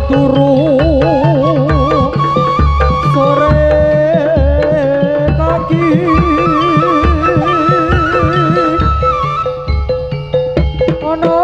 turu sore kaki ono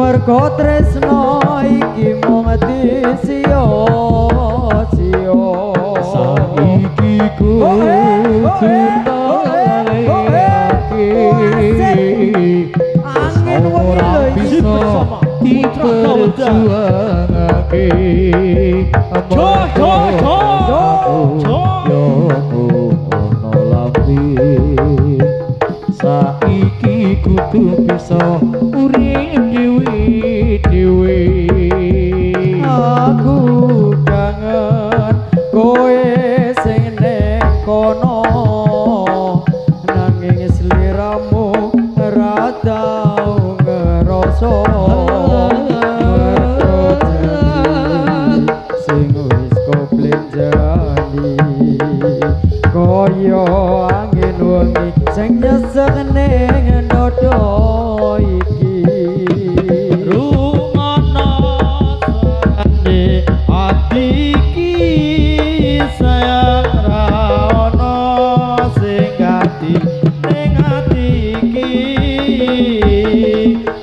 mergo tresno iki mung disio-sio saiki kudu angin ora bisa diperjuangake saiki kudu bisa urip dhewe aku kangen kowe sing ning kono nanging sliramu ora tau ngrasa sing wis koplenjani kaya angin wengi sing nyesek ning dodo iki rungono sane ati iki sayang ra ono sing ati ning ati iki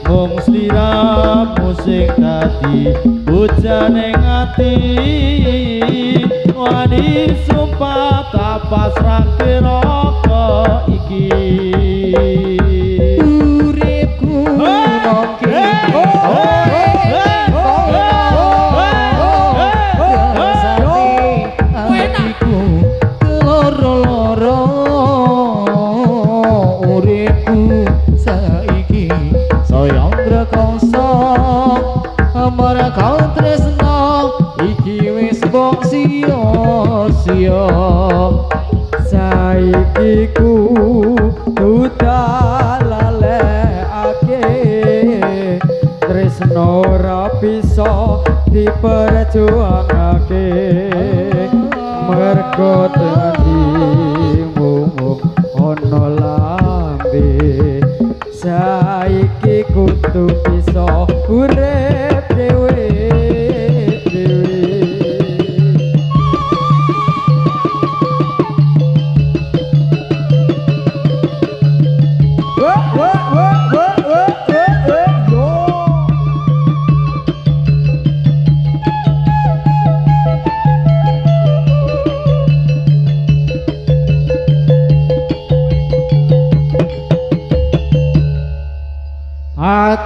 mung sliramu sing dadi bocah ning ati wani sumpah tak pasrahke roko iki Toyondra kosong amara kau tresno iki wis bong sia-sia saiki kudu dalalekake tresno ora bisa diperjuangake mergo dadimu ono lambe saiki kudu bisa urip dhewe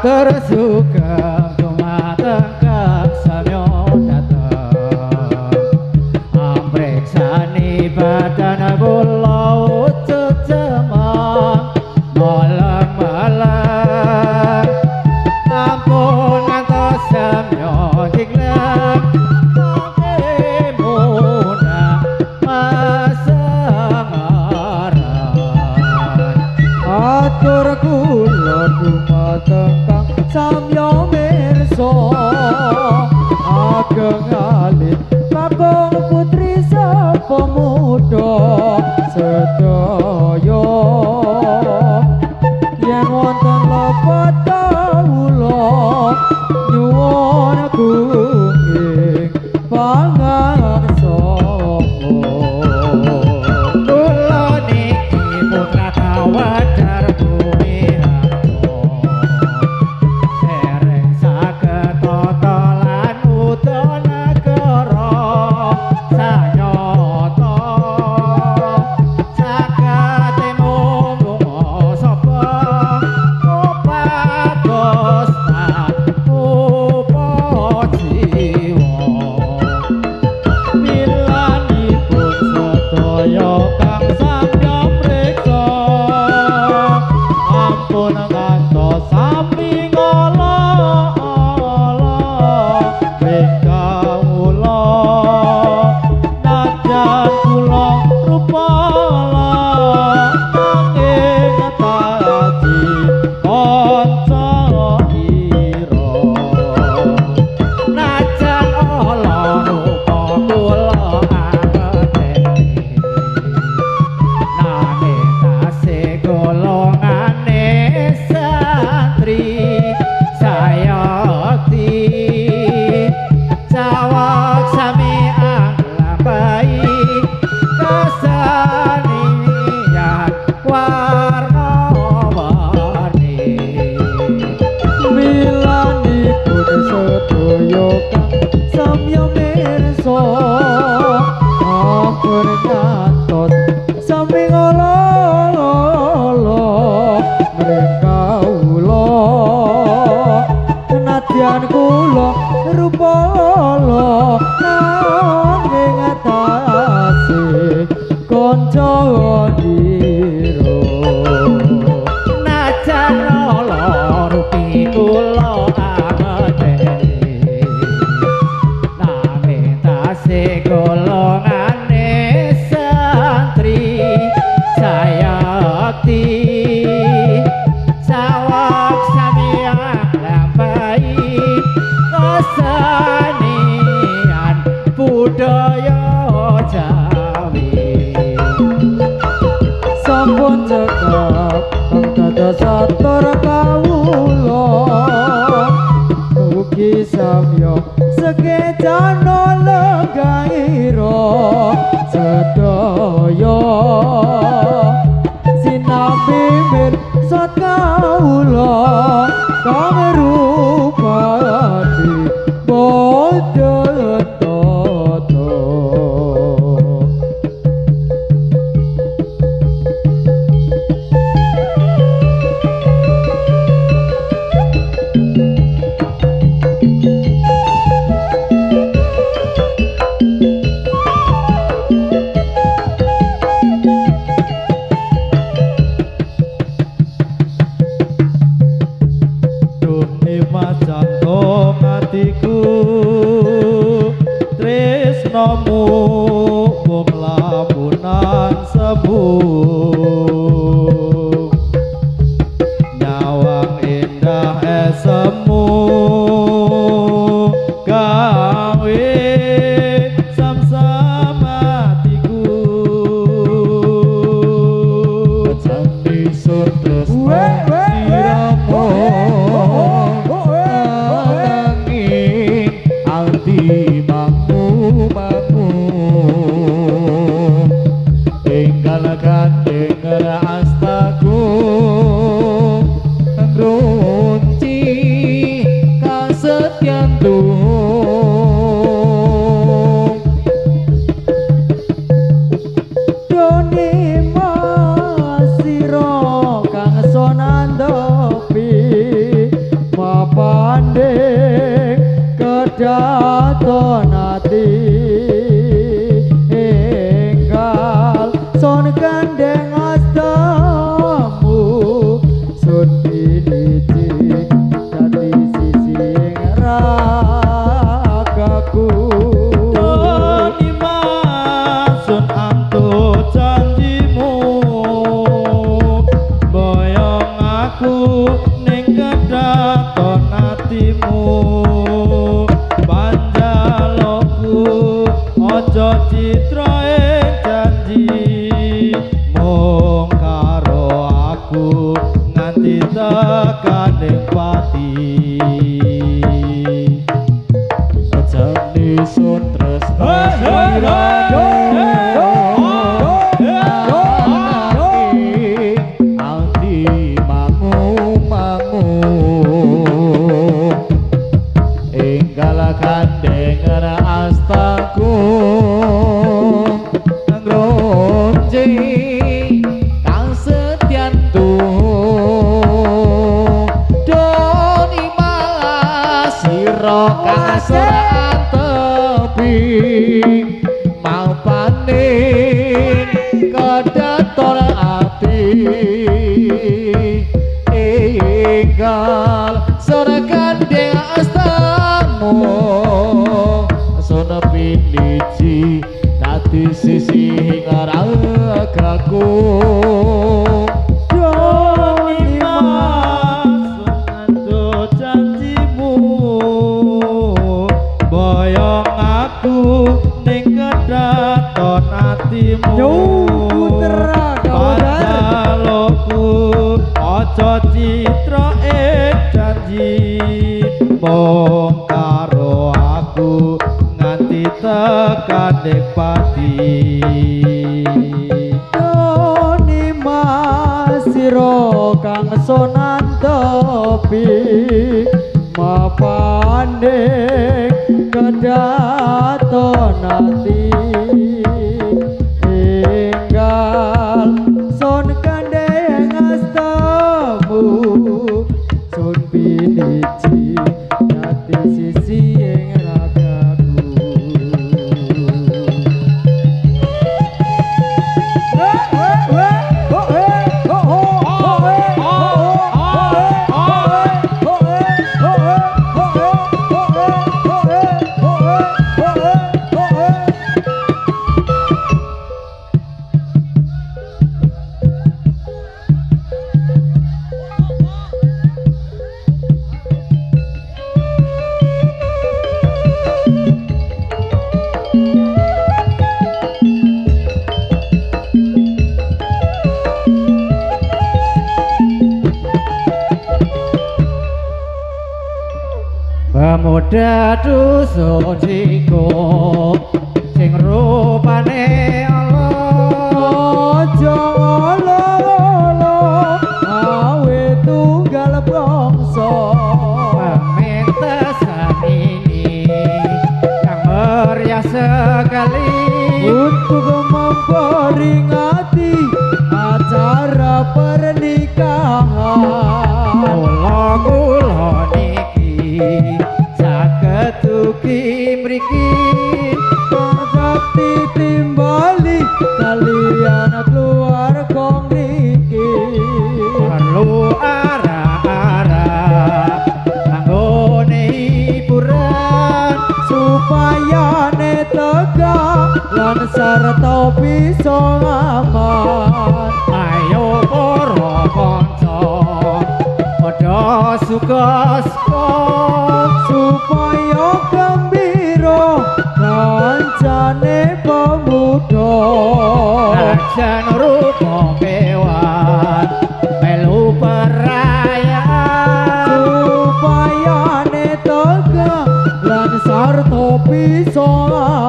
tersuka kumatengkak samyo dateng ampreksani badan kula ucuk cemang malam-malam ampun ngantos samyo diglem muna masangaran atur kula dumateng samyo mirsa ageng alit kakung putri sapa muda sedaya yen wonten lepat kawula nyuwun ing pangangsa kula niki putra kawadar bumi atimu panjaloku aja citra ing janji mung karo aku nganti tekaning pati Jani sun tresno Ati mangu-mangu Enggal kandengan astaku Ngronji kang setyantu Doni masira kang soran tepi Mau panen kedaton ati Enggal sora kandeng astamu Sona piniji dadi sisi ngaragaku Doni masuk janjimu boyong aku ning kedaton atimu Yo, putra kaudar. panjaloku aja citra ing janji mung karo aku nganti tekaning pati Doni masiro kang sonan tepi mapane kedaton ati enggal son kandeng astamu son piniji dadi sisi ing ragaku Pemuda dusun Ciko sing rupane aja olo-olo awe tunggal bangsa pementasan ini yang meriah sekali untuk memperingati acara pernikahan kula niki saged ugi mriki sakti timbali kalian keluarga mriki perlu arah-arah kanggone hiburan supaya tegak lan sarta bisa aman ayo para kanca padha suka-suka supaya gembira kancane pemuda lajan rupa kewan melu perayaan supaya tegak lan sarta bisa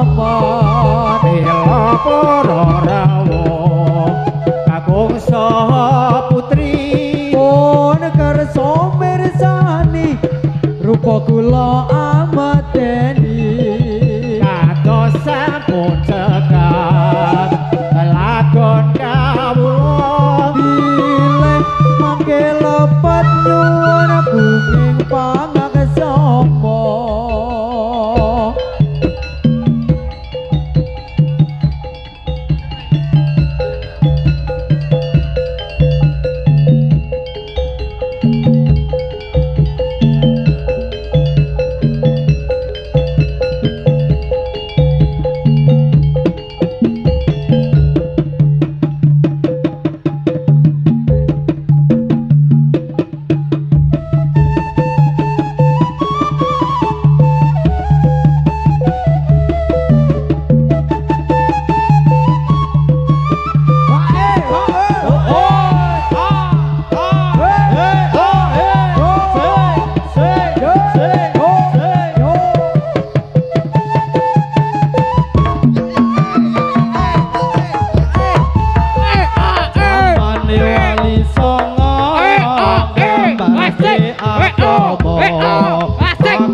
aman ila para rawuh kakung saha putri pun kersa mirsani rupa kula amateni kados sampun cekak lakon kawula bilih mangke lepet nyuwun buming pangaksama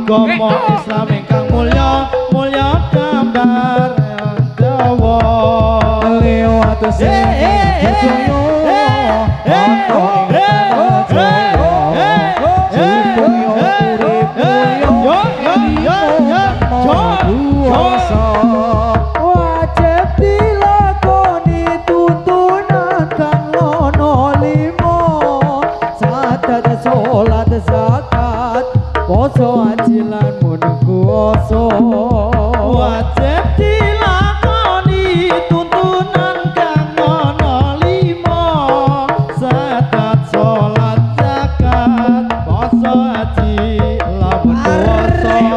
agama Islam ingkang mulya mulya gambar Jawa lewat sedaya wajib dilakoni tuntunan kang ono limo sadat salat zakat poso haji lan munungso wajib dilakoni tuntunan kang ana lima zakat salat zakat poso haji lamun puasa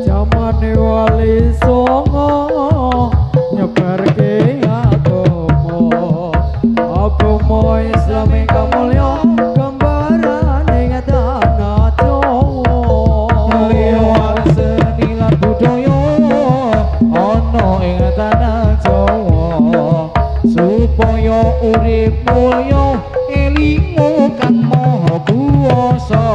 jamane wali songo nyebarke agama Islam ingkang mulya gambarane tanah Jawa lewat seni lan budaya ana ing tanah Jawa supaya urip mulya elingo kang maha kuwasa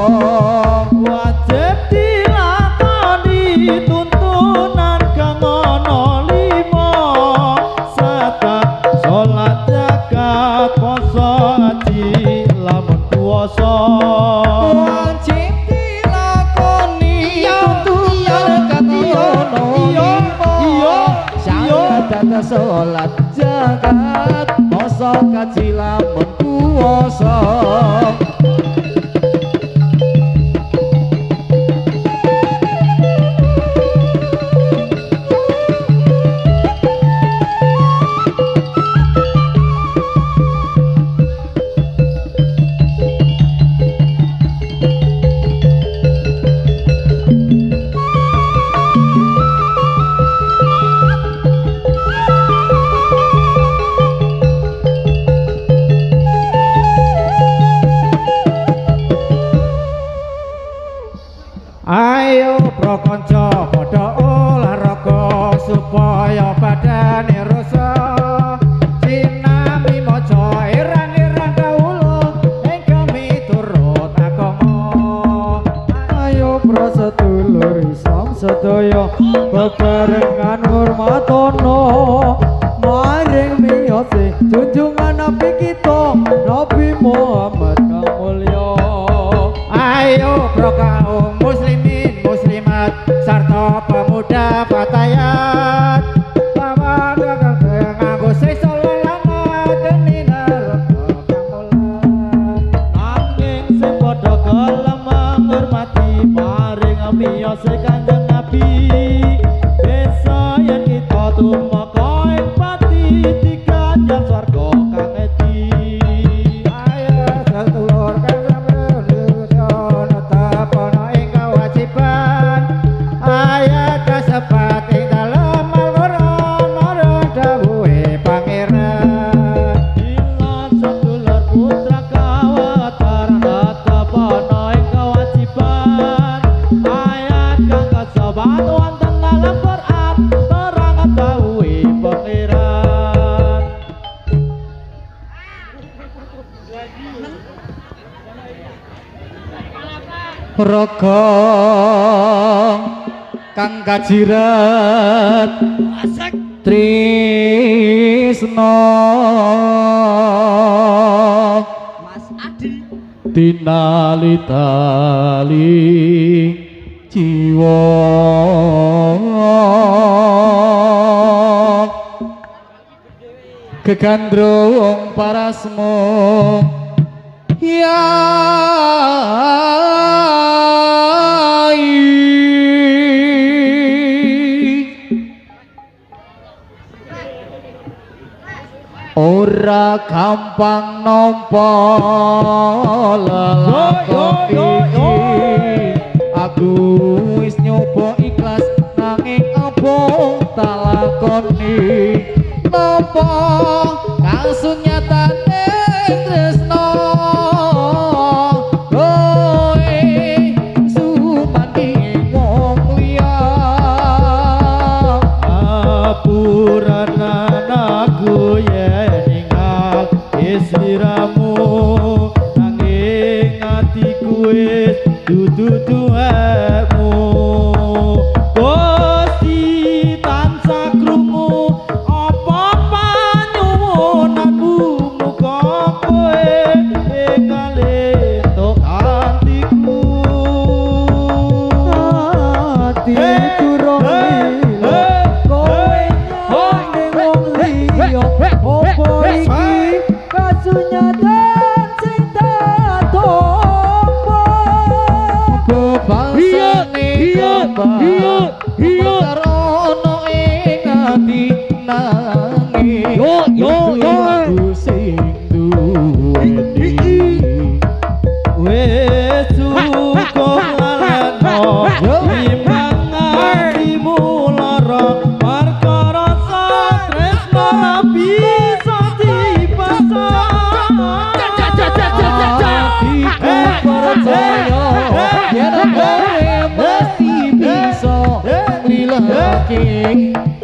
wajib dilakoni tuntunan kang ana lima zakat salat zakat poso haji lamun puasa wajib dilakoni tuntunan kang ana lima syahadat salat zakat poso haji lamun puasa ayo prakanca padha olahraga supaya badane rasa sinami maca irang-irang kawula ingkang miturut agama ayo prasedulur Islam sedaya bebarengan hormatono maring miyose junjungan Nabi kita Nabi Muhammad kang mulya ayo pro kaum muslimin muslimat sarta pemuda fatayat bawa nganggo sesa lelamat deninar nanging sing padha gelem ngurmati maring miyose Kanjeng Nabi bisa yen kita tumeka ing pati dikanjeng swarga kang edi ayo sedulur kang netapono ing kewajiban ayat kasebat ing dalem Al-Qur'an marang dawuhe pangeran Ilan sedulur putra kawataran netapono ing kewajiban ayat kang kasebat wonten dalam Quran terang dawuhe pangeran raga kang kajirat tresna Mas Adi tinali-tali jiwa kegandrung parasmu ora gampang nampa lelakon iki aku wis nyoba ikhlas nanging apa lakoni nopo kang sunyatane tresno kowe sumandi wong liya apurana naku yen ninggal sliramu nanging atiku wis dudu duwemu Gusti tansah krungu apa panyuwunanmu muga kowe entuk atiku ati durung lilo kowe ning wong liya apa iki kasunyatan sing tatompo bebangsane ono ing ati nanging aku sing duweni wis cukup laleno timbang atimu lara perkara tresno ra bisa dipaksa percaya yen kowe mesti bisa nglilake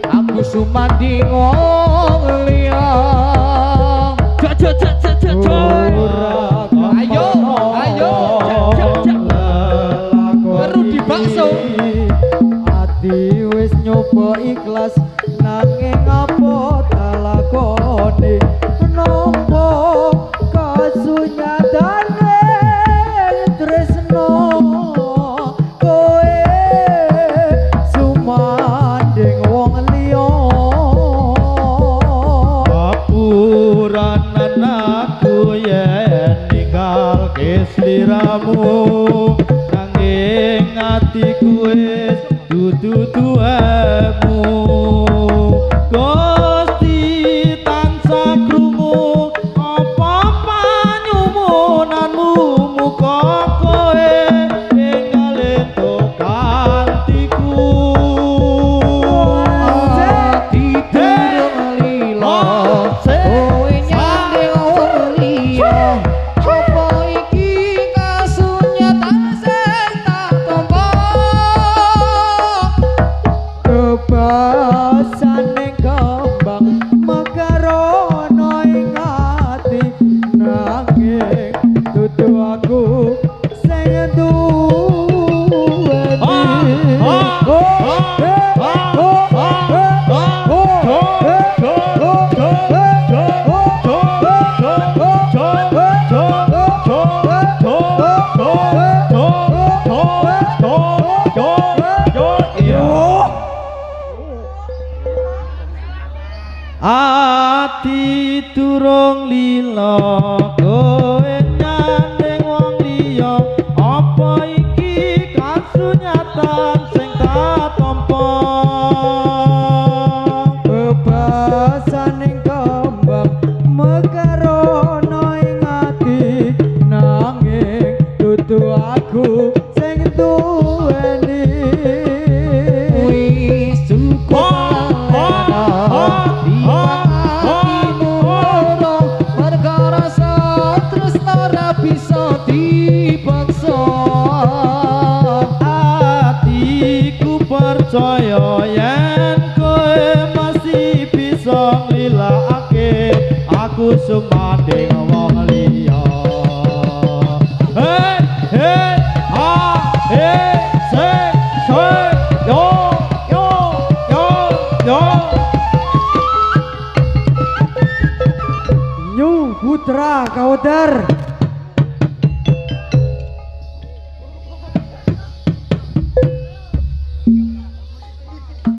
aku sumandi wong liya ayo perlu dibakso ati wis nyoba ikhlas nanging apa dalakone nopo kasunyatane tresno kowe sumanding wong liya apuranan aku yen ninggal sliramu nanging atiku wis dudu duwemu Gusti tansah krungu apa panyuwunanmu muga kowe enggal entuk atiku ati durung lila kowe nyanding wong liya apa iki kasunyatan sing tak tampa kebasaning kembang mekarono ing ati nanging dudu aku sing ati durung lila kowe nyanding wong liya apa iki kasunyatan sing tak tampa bebasaning kembang mekarono ing ati nanging dudu aku sing duweni wis cukup bisa dipaksa atiku percaya yen kowe masih bisa nglilake aku sumanding wong liya hey hey ah hey say yo yo yo yo New Putra Kauder